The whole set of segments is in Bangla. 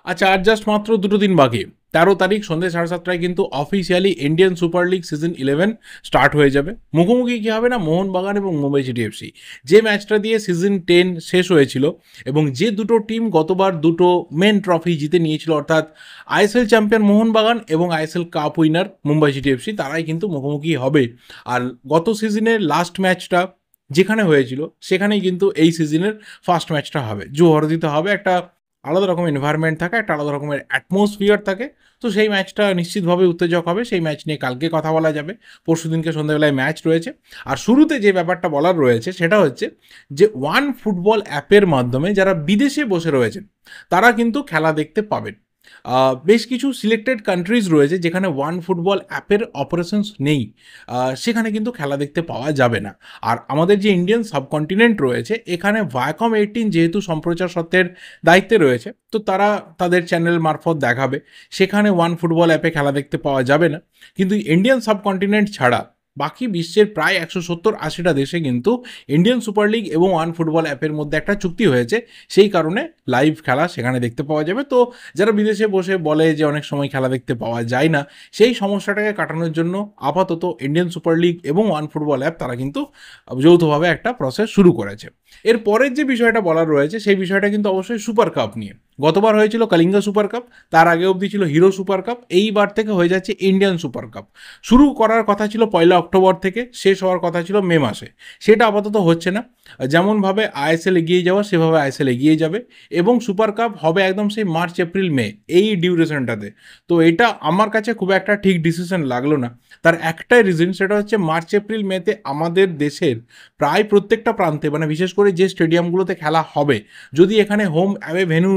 আচ্ছা, আর জাস্ট মাত্র 2 দিন বাকি। 13 তারিখ সন্ধ্যে 7:30টায় কিন্তু officially Indian super league season 11 start হয়ে যাবে। মুখোমুখি কী হবে না, মোহনবাগান এবং মুম্বাই সিটি এফসি। যে ম্যাচটা দিয়ে সিজন 10 শেষ হয়েছিল এবং যে দুটো টিম গতবার দুটো মেন ট্রফি জিতে নিয়েছিল, অর্থাৎ আইএসএল চ্যাম্পিয়ন মোহনবাগান এবং ISL cup winner Mumbai city FC, তারাই কিন্তু মুখোমুখি হবে। আর গত সিজনের লাস্ট ম্যাচটা যেখানে হয়েছিল সেখানেই কিন্তু এই সিজনের ফার্স্ট ম্যাচটা হবে। জুহরদিতে হবে, একটা আলাদা রকমের এনভায়রনমেন্ট থাকে, একটা আলাদা রকমের অ্যাটমসফিয়ার থাকে। তো সেই ম্যাচটা নিশ্চিতভাবে উত্তেজক হবে। সেই ম্যাচ নিয়ে কালকে কথা বলা যাবে। পরশুদিনকে সন্ধ্যাবেলায় ম্যাচ রয়েছে। আর শুরুতে যে ব্যাপারটা বলার রয়েছে সেটা হচ্ছে যে ওয়ান ফুটবল অ্যাপের মাধ্যমে যারা বিদেশে বসে রয়েছেন তারা কিন্তু খেলা দেখতে পাবেন। বেশ কিছু সিলেক্টেড কান্ট্রিজ রয়েছে যেখানে ওয়ান ফুটবল অ্যাপের অপারেশনস নেই, সেখানে কিন্তু খেলা দেখতে পাওয়া যাবে না। আর আমাদের যে ইন্ডিয়ান সাবকন্টিনেন্ট রয়েছে এখানে ভায়াকম 18 যেহেতু সম্প্রচার সত্ত্বের দায়িত্বে রয়েছে, তো তারা তাদের চ্যানেল মারফত দেখাবে। সেখানে ওয়ান ফুটবল অ্যাপে খেলা দেখতে পাওয়া যাবে না। কিন্তু ইন্ডিয়ান সাবকন্টিনেন্ট ছাড়া বাকি বিশ্বের প্রায় 170-80টা দেশে কিন্তু ইন্ডিয়ান সুপার লিগ এবং ওয়ান ফুটবল অ্যাপের মধ্যে একটা চুক্তি হয়েছে। সেই কারণে লাইভ খেলা সেখানে দেখতে পাওয়া যাবে। তো যারা বিদেশে বসে বলে যে অনেক সময় খেলা দেখতে পাওয়া যায় না, সেই সমস্যাটাকে কাটানোর জন্য আপাতত ইন্ডিয়ান সুপার লিগ এবং ওয়ান ফুটবল অ্যাপ তারা কিন্তু যৌথভাবে একটা প্রসেস শুরু করেছে। এর পরের যে বিষয়টা বলার রয়েছে সেই বিষয়টা কিন্তু অবশ্যই সুপার কাপ নিয়ে। গতবার হয়েছিল কলিঙ্গা সুপার কাপ, তার আগে অবধি ছিল হিরো সুপার কাপ, এইবার থেকে হয়ে যাচ্ছে ইন্ডিয়ান সুপার কাপ। শুরু করার কথা ছিল 1 অক্টোবর থেকে, শেষ হওয়ার কথা ছিল মে মাসে। সেটা আপাতত হচ্ছে না। যেমনভাবে আইএসএল এগিয়ে যাওয়া সেভাবে আইএসএল এগিয়ে যাবে এবং সুপার কাপ হবে একদম সেই মার্চ এপ্রিল মে এই ডিউরেশনটাতে। তো এটা আমার কাছে খুব একটা ঠিক ডিসিশন লাগলো না। তার একটাই রিজন, সেটা হচ্ছে মার্চ এপ্রিল মেতে আমাদের দেশের প্রায় প্রত্যেকটা প্রান্তে, মানে বিশেষ করে যে স্টেডিয়ামগুলোতে খেলা হবে, যদি এখানে হোম অ্যাওয়ে ভেন্যু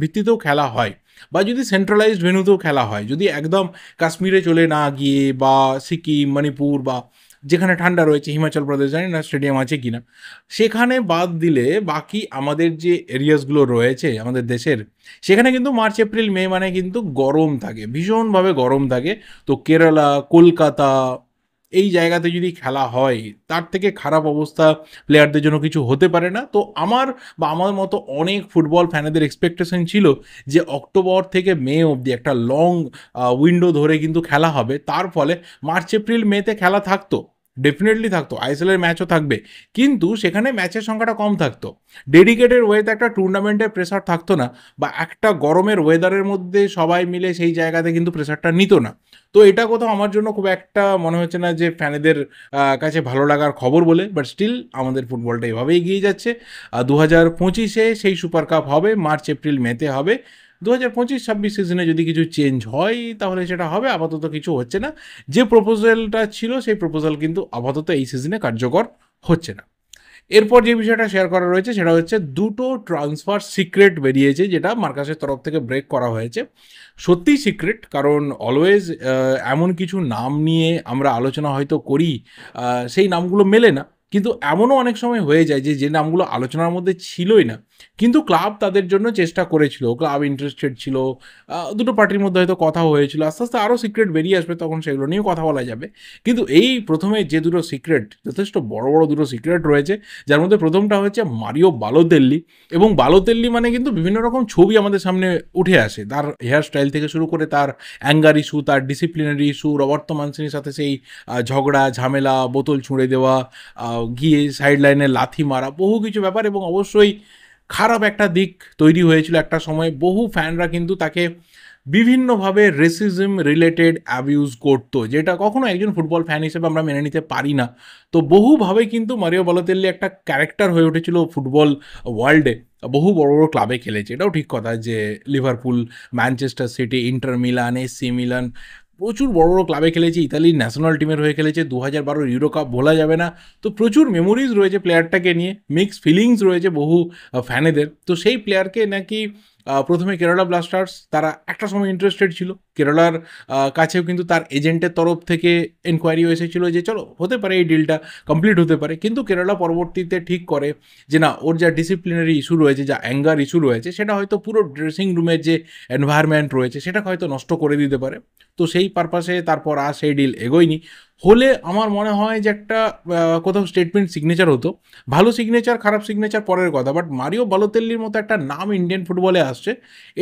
ভিত্তিতেও খেলা হয় বা যদি সেন্ট্রালাইজড ভেন্যুতেও খেলা হয়, যদি একদম কাশ্মীরে চলে না গিয়ে বা সিকিম, মণিপুর বা যেখানে ঠান্ডা রয়েছে, হিমাচল প্রদেশ, জানি না স্টেডিয়াম আছে কিনা, সেখানে বাদ দিলে বাকি আমাদের যে এরিয়াসগুলো রয়েছে আমাদের দেশের, সেখানে কিন্তু মার্চ এপ্রিল মে মানে কিন্তু গরম থাকে, ভীষণভাবে গরম থাকে। তো কেরালা, কলকাতা, এই জায়গাতে যদি খেলা হয় তার থেকে খারাপ অবস্থা প্লেয়ারদের জন্য কিছু হতে পারে না। তো আমার মতো অনেক ফুটবল ফ্যানেদের এক্সপেকটেশন ছিল যে অক্টোবর থেকে মে অবধি একটা লং উইন্ডো ধরে কিন্তু খেলা হবে। তার ফলে মার্চ এপ্রিল মেতে খেলা থাকতো, ডেফিনেটলি থাকতো, আইএসএলের ম্যাচও থাকবে, কিন্তু সেখানে ম্যাচের সংখ্যাটা কম থাকতো। ডেডিকেটেড ওয়েতে একটা টুর্নামেন্টের প্রেসার থাকতো না, বা একটা গরমের ওয়েদারের মধ্যে সবাই মিলে সেই জায়গাতে কিন্তু প্রেসারটা নিত না। তো এটা কোথাও আমার জন্য খুব একটা মনে হচ্ছে না যে ফ্যানেদের কাছে ভালো লাগার খবর বলে। বাট স্টিল আমাদের ফুটবলটা এভাবে এগিয়ে যাচ্ছে। 2025-এ সেই সুপার কাপ হবে, মার্চ এপ্রিল মেতে হবে। 2025-26 সিজনে যদি কিছু চেঞ্জ হয় তাহলে সেটা হবে, আপাতত কিছু হচ্ছে না। যে প্রপোজালটা ছিল সেই প্রপোজাল কিন্তু আপাতত এই সিজনে কার্যকর হচ্ছে না। এরপর যে বিষয়টা শেয়ার করা রয়েছে সেটা হচ্ছে দুটো ট্রান্সফার সিক্রেট বেরিয়েছে, যেটা মার্কাসের তরফ থেকে ব্রেক করা হয়েছে। সত্যিই সিক্রেট, কারণ অলওয়েজ এমন কিছু নাম নিয়ে আমরা আলোচনা হয়তো করি, সেই নামগুলো মেলে না। কিন্তু এমনও অনেক সময় হয়ে যায় যে যে নামগুলো আলোচনার মধ্যে ছিলই না, কিন্তু ক্লাব তাদের জন্য চেষ্টা করেছিল, ক্লাব ইন্টারেস্টেড ছিল, দুটো পার্টির মধ্যে হয়তো কথা হয়েছিল, আস্তে আস্তে আরও সিক্রেট বেরিয়ে আসবে, তখন সেগুলো নিয়েও কথা বলা যাবে। কিন্তু এই প্রথমে যে দুটো সিক্রেট, যথেষ্ট বড় বড় দুটো সিক্রেট রয়েছে, যার মধ্যে প্রথমটা হচ্ছে মারিও বালোতেল্লি। এবং বালোতেল্লি মানে কিন্তু বিভিন্ন রকম ছবি আমাদের সামনে উঠে আসে, তার হেয়ার স্টাইল থেকে শুরু করে তার অ্যাঙ্গার ইস্যু, তার ডিসিপ্লিনারি ইস্যু, রবার্তো মানসিনির সাথে সেই ঝগড়া ঝামেলা, বোতল ছুঁড়ে দেওয়া, গিয়ে সাইড লাইনে লাথি মারা, বহু কিছু ব্যাপার। এবং অবশ্যই খারাপ একটা দিক তৈরি হয়েছিল একটা সময়, বহু ফ্যানরা কিন্তু তাকে বিভিন্নভাবে রেসিজম রিলেটেড অ্যাবিউজ করতো, যেটা কখনো একজন ফুটবল ফ্যান হিসেবে আমরা মেনে নিতে পারি না। তো বহুভাবে কিন্তু মারিও বালোতেল্লি একটা ক্যারেক্টার হয়ে উঠেছিল ফুটবল ওয়ার্ল্ডে। বহু বড় বড় ক্লাবে খেলেছে, এটাও ঠিক কথা, যে Liverpool, Manchester city, inter Milan, AC Milan, প্রচুর বড় বড় ক্লাবে খেলেছে, ইতালির ন্যাশনাল টিমের হয়ে খেলেছে, 2012 ইউরো কাপ ভোলা যাবে না। তো প্রচুর মেমোরিজ রয়েছে প্লেয়ারটাকে নিয়ে, মিক্সড ফিলিংস রয়েছে বহু ফ্যানেদের। তো সেই প্লেয়ারকে নাকি প্রথমে কেরালা ব্লাস্টার্স তারা একটা সময় ইন্টারেস্টেড ছিল, কেরালার কাছেও কিন্তু তার এজেন্টের তরফ থেকে এনকোয়ারিও এসেছিল যে চলো হতে পারে এই ডিলটা কমপ্লিট হতে পারে। কিন্তু কেরালা পরবর্তীতে ঠিক করে যে না, ওর যা ডিসিপ্লিনারি ইস্যু রয়েছে, যা অ্যাঙ্গার ইস্যু রয়েছে, সেটা হয়তো পুরো ড্রেসিং রুমের যে এনভায়রনমেন্ট রয়েছে সেটাকে হয়তো নষ্ট করে দিতে পারে। তো সেই পারপাসে তারপর আর সেই ডিল এগোয়নি। হলে আমার মনে হয় যে একটা কোথাও স্টেটমেন্ট সিগনেচার হতো। ভালো সিগনেচার, খারাপ সিগনেচার পরের কথা। বাট মারিও বালোতেল্লির মতো একটা নাম ইন্ডিয়ান ফুটবলে আসছে,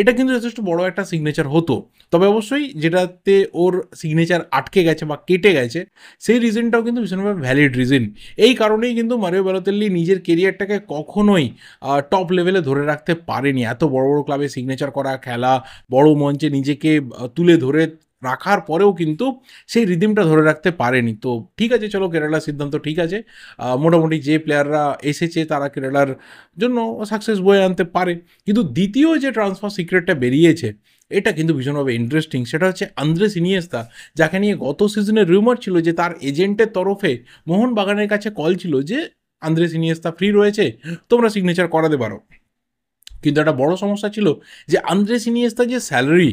এটা কিন্তু যথেষ্ট বড় একটা সিগনেচার হতো। তবে অবশ্যই যেটাতে ওর সিগনেচার আটকে গেছে বা কেটে গেছে, সেই রিজনটাও কিন্তু ভীষণভাবে ভ্যালিড রিজন। এই কারণেই কিন্তু মারিও বালোতেল্লি নিজের কেরিয়ারটাকে কখনোই টপ লেভেলে ধরে রাখতে পারেনি। এত বড়, বড় ক্লাবে সিগনেচার করা, খেলা, বড় মঞ্চে নিজেকে তুলে ধরে রাখার পরেও কিন্তু সেই রিদিমটা ধরে রাখতে পারেনি। তো ঠিক আছে, চলো কেরালার সিদ্ধান্ত ঠিক আছে। মোটামুটি যে প্লেয়াররা এসেছে তারা কেরালার জন্য সাকসেস বয়ে আনতে পারে। কিন্তু দ্বিতীয় যে ট্রান্সফার সিক্রেটটা বেরিয়েছে, এটা কিন্তু ভীষণভাবে ইন্টারেস্টিং। সেটা হচ্ছে আন্দ্রেস ইনিয়েস্তা, যাকে নিয়ে গত সিজনে রিউমার ছিল যে তার এজেন্টের তরফে মোহনবাগানের কাছে কল ছিল যে আন্দ্রেস ইনিয়েস্তা ফ্রি রয়েছে, তোমরা সিগনেচার করাতে পারো। কিন্তু একটা বড় সমস্যা ছিল যে আন্দ্রেস ইনিয়েস্তার যে salary,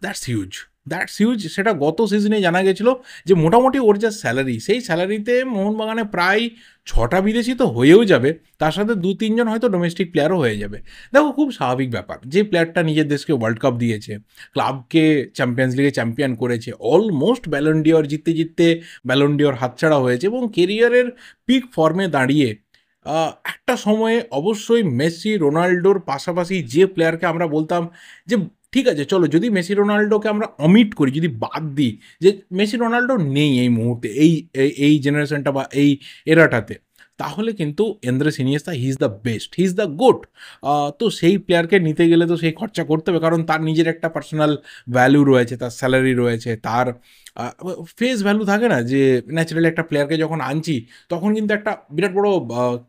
that's huge, that's huge. সেটা গত সিজনে জানা গেছিলো যে মোটামুটি ওর যা স্যালারি, সেই স্যালারিতে মোহনবাগানে প্রায় 6টা বিদেশি তো হয়েও যাবে, তার সাথে 2-3 জন হয়তো ডোমেস্টিক প্লেয়ারও হয়ে যাবে। দেখো, খুব স্বাভাবিক ব্যাপার, যে প্লেয়ারটা নিজের দেশকে ওয়ার্ল্ড কাপ দিয়েছে, ক্লাবকে চ্যাম্পিয়ন্স লিগে চ্যাম্পিয়ন করেছে, অলমোস্ট ব্যালন ডিওর জিততে জিততে ব্যালন ডিওর হাতছাড়া হয়েছে, এবং কেরিয়ারের পিক ফর্মে দাঁড়িয়ে একটা সময়ে অবশ্যই মেসি, রোনাল্ডোর পাশাপাশি যে প্লেয়ারকে আমরা বলতাম যে ঠিক আছে চলো, যদি মেসি রোনাল্ডোকে আমরা অমিট করি, যদি বাদ দিই যে মেসি রোনাল্ডো নেই এই মুহূর্তে, এই জেনারেশনটা বা এই এরাটাতে, তাহলে কিন্তু Andres Iniesta he is the best, he is the good. তো সেই প্লেয়ারকে নিতে গেলে তো সেই খরচা করতে হবে, কারণ তার নিজের একটা পার্সোনাল ভ্যালু রয়েছে, তার স্যালারি রয়েছে, তার ফেস ভ্যালু থাকে না, যে ন্যাচারালি একটা প্লেয়ারকে যখন আনছি তখন কিন্তু একটা বিরাট বড়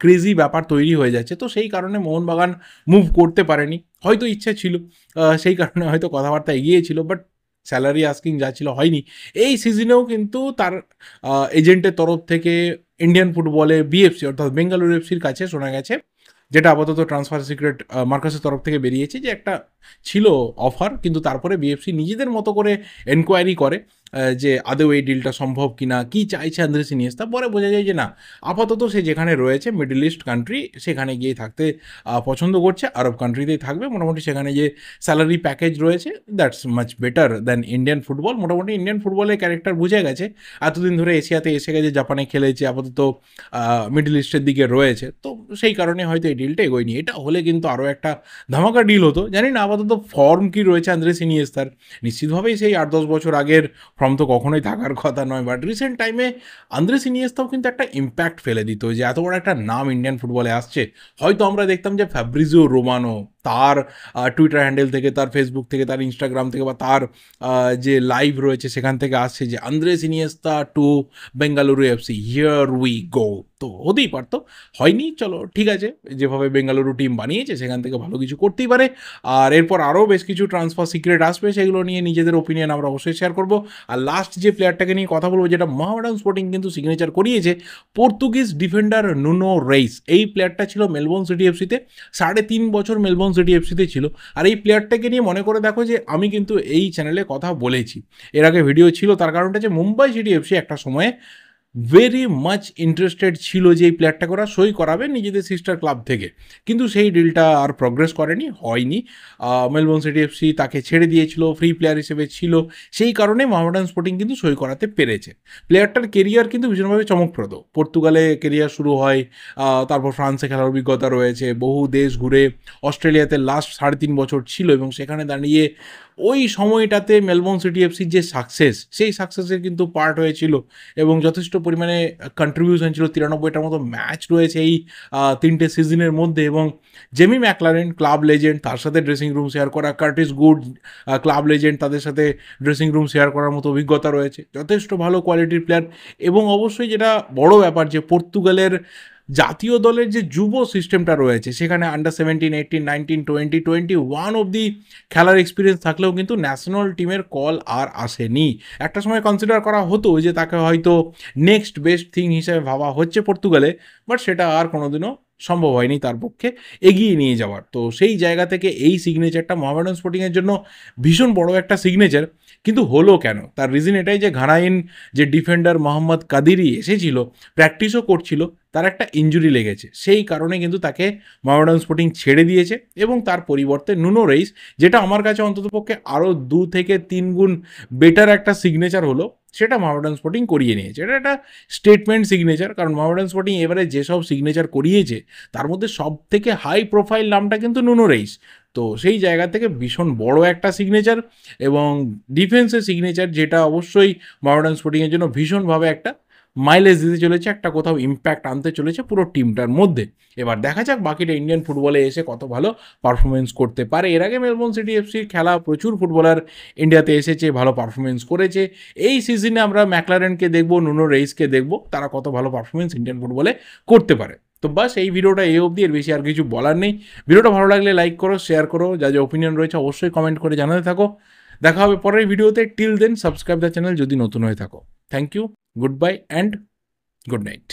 ক্রেজি ব্যাপার তৈরি হয়ে যাচ্ছে। তো সেই কারণে মোহনবাগান মুভ করতে পারেনি, হয়তো ইচ্ছা ছিল, সেই কারণে হয়তো কথাবার্তা এগিয়েছিল, বাট স্যালারি আস্কিং যা ছিল হয়নি। এই সিজনেও কিন্তু তার এজেন্টের তরফ থেকে ইন্ডিয়ান ফুটবলে বিএফসি অর্থাৎ বেঙ্গালুরু এফসির কাছে শোনা গেছে, যেটা আপাতত ট্রান্সফার সিক্রেট মার্কাসের তরফ থেকে বেরিয়েছে, যে একটা ছিল অফার, কিন্তু তারপরে বিএফসি নিজেদের মতো করে এনকোয়ারি করে যে আদৌ এই ডিলটা সম্ভব কিনা, কি চাইছে আন্দ্রেস ইনিয়েস্তা। পরে বোঝা যায় যে না, আপাতত সে যেখানে রয়েছে মিডল ইস্ট কান্ট্রি, সেখানে গিয়ে থাকতে পছন্দ করছে, আরব কান্ট্রিতেই থাকবে। মোটামুটি সেখানে যে স্যালারি প্যাকেজ রয়েছে, that's much better than Indian football. মোটামুটি ইন্ডিয়ান ফুটবলের ক্যারেক্টার বুঝে গেছে, এতদিন ধরে এশিয়াতে এসে গেছে, জাপানে খেলেছে, আপাতত মিডল ইস্টের দিকে রয়েছে, তো সেই কারণে হয়তো এই ডিলটা এগোয়নি। এটা হলে কিন্তু আরও একটা ধামাকা ডিল হতো। জানি না আপাতত ফর্ম কি রয়েছে আন্দ্রেস ইনিয়েস্তার, নিশ্চিতভাবেই সেই 8-10 বছর আগের ফর্ম তো কখনোই থাকার কথা নয়, বাট রিসেন্ট টাইমে আন্দ্রেস ইনিয়েস্তাও কিন্তু একটা ইম্প্যাক্ট ফেলে দিত, যে এত বড় একটা নাম ইন্ডিয়ান ফুটবলে আসছে। হয়তো আমরা দেখতাম যে ফ্যাব্রিজিও রোমানো তার টুইটার হ্যান্ডেল থেকে, তার ফেসবুক থেকে, তার ইনস্টাগ্রাম থেকে, বা তার যে লাইভ রয়েছে সেখান থেকে আসছে যে Andres Iniesta to Bengaluru FC, here we go. তো হতেই পারতো, হয়নি, চলো ঠিক আছে, যেভাবে বেঙ্গালুরু টিম বানিয়েছে সেখান থেকে ভালো কিছু করতেই পারে। আর এরপর আরও বেশ কিছু ট্রান্সফার সিক্রেট আসবে, সেগুলো নিয়ে নিজেদের ওপিনিয়ন আমরা অবশ্যই শেয়ার করবো। আর লাস্ট যে প্লেয়ারটাকে নিয়ে কথা বলবো, যেটা মোহামেডান স্পোর্টিং কিন্তু সিগনেচার করিয়েছে, পর্তুগিজ ডিফেন্ডার নুনো রেইস। এই প্লেয়ারটা ছিল মেলবোর্ন সিটি এফসিতে, 3.5 বছর মেলবোর্ন সিটি এফসিতে ছিল। আর এই প্লেয়ারটাকে নিয়ে মনে করে দেখো যে আমি কিন্তু এই চ্যানেলে কথা বলেছি, এর আগে ভিডিও ছিল, তার কারণটা যে মুম্বাই সিটি এফসি একটা সময়ে ভেরি মাচ ইন্টারেস্টেড ছিল যে এই প্লেয়ারটাকে ওরা সই করাবে নিজেদের সিস্টার ক্লাব থেকে, কিন্তু সেই ডিলটা আর প্রগ্রেস করেনি, হয়নি। মেলবোর্ন সিটি এফসি তাকে ছেড়ে দিয়েছিল, ফ্রি প্লেয়ার হিসেবে ছিল, সেই কারণে মোহামেডান স্পোর্টিং কিন্তু সই করাতে পেরেছে। প্লেয়ারটার কেরিয়ার কিন্তু ভীষণভাবে চমকপ্রদ, পর্তুগালে কেরিয়ার শুরু হয়, তারপর ফ্রান্সে খেলার অভিজ্ঞতা রয়েছে, বহু দেশ ঘুরে, অস্ট্রেলিয়াতে লাস্ট 3.5 বছর ছিল, এবং সেখানে দাঁড়িয়ে ওই সময়টাতে মেলবোর্ন সিটি এফসির যে সাকসেস, সেই সাকসেসের কিন্তু পার্ট হয়েছিল, এবং যথেষ্ট পরিমাণে কন্ট্রিবিউশন ছিল। 93টার মতো ম্যাচ রয়েছে এই 3টে সিজনের মধ্যে, এবং জেমি ম্যাকলারেন ক্লাব লেজেন্ড, তার সাথে ড্রেসিং রুম শেয়ার করা, কার্টিস গুড ক্লাব লেজেন্ড, তাদের সাথে ড্রেসিং রুম শেয়ার করার মতো অভিজ্ঞতা রয়েছে, যথেষ্ট ভালো কোয়ালিটির প্লেয়ার। এবং অবশ্যই যেটা বড় ব্যাপার, যে পর্তুগালের জাতীয় দলের যে যুব সিস্টেমটা রয়েছে, সেখানে আন্ডার 17, 18, 19, 20, 21 অবধি খেলার এক্সপিরিয়েন্স থাকলেও কিন্তু ন্যাশনাল টিমের কল আর আসেনি। একটা সময় কনসিডার করা হতো যে তাকে হয়তো নেক্সট বেস্ট থিং হিসেবে ভাবা হচ্ছে পর্তুগালে, বাট সেটা আর কোনোদিনও সম্ভব হয়নি তার পক্ষে এগিয়ে নিয়ে যাওয়ার। তো সেই জায়গা থেকে এই সিগনেচারটা মোহামেডান স্পোর্টিংয়ের জন্য ভীষণ বড় একটা সিগনেচার। কিন্তু হলো কেন, তার রিজন এটাই যে ঘানাইন যে ডিফেন্ডার মোহাম্মদ কাদিরি এসেছিল, প্র্যাকটিসও করছিল, তার একটা ইনজুরি লেগেছে, সেই কারণে কিন্তু তাকে মোহামেডান স্পোর্টিং ছেড়ে দিয়েছে, এবং তার পরিবর্তে নুনো রেইস, যেটা আমার কাছে অন্ততপক্ষে আরও 2 থেকে 3 গুণ বেটার একটা সিগনেচার হলো, সেটা মোহামেডান স্পোর্টিং করিয়ে নিয়েছে। এটা একটা স্টেটমেন্ট সিগনেচার, কারণ মোহামেডান স্পোর্টিং এবারে যেসব সিগনেচার করিয়েছে তার মধ্যে সব থেকে হাই প্রোফাইল নামটা কিন্তু নুনো রেইস। তো সেই জায়গা থেকে ভীষণ বড় একটা সিগনেচার এবং ডিফেন্সের সিগনেচার, যেটা অবশ্যই মোহামেডান স্পোর্টিংয়ের জন্য ভীষণভাবে একটা মাইলেজ দিতে চলেছে, একটা কোথাও ইম্প্যাক্ট আনতে চলেছে পুরো টিমটার মধ্যে। এবার দেখা যাক বাকিটা ইন্ডিয়ান ফুটবলে এসে কত ভালো পারফরমেন্স করতে পারে। এর আগে মেলবোর্ন সিটি এফসির খেলা প্রচুর ফুটবলার ইন্ডিয়াতে এসেছে, ভালো পারফরমেন্স করেছে। এই সিজনে আমরা ম্যাকলারেনকে দেখবো, নুনো রেইসকে দেখবো, তারা কত ভালো পারফরমেন্স ইন্ডিয়ান ফুটবলে করতে পারে। তো বাস এই ভিডিওটা এই অবধি, এর বেশি আর কিছু বলার নেই। ভিডিওটা ভালো লাগলে লাইক করো, শেয়ার করো, যা যা ওপিনিয়ন রয়েছে অবশ্যই কমেন্ট করে জানাতে থাকো। দেখা হবে পরের ভিডিওতে। Till then subscribe the channel যদি নতুন হয়ে থাকো। Thank you, goodbye and good night.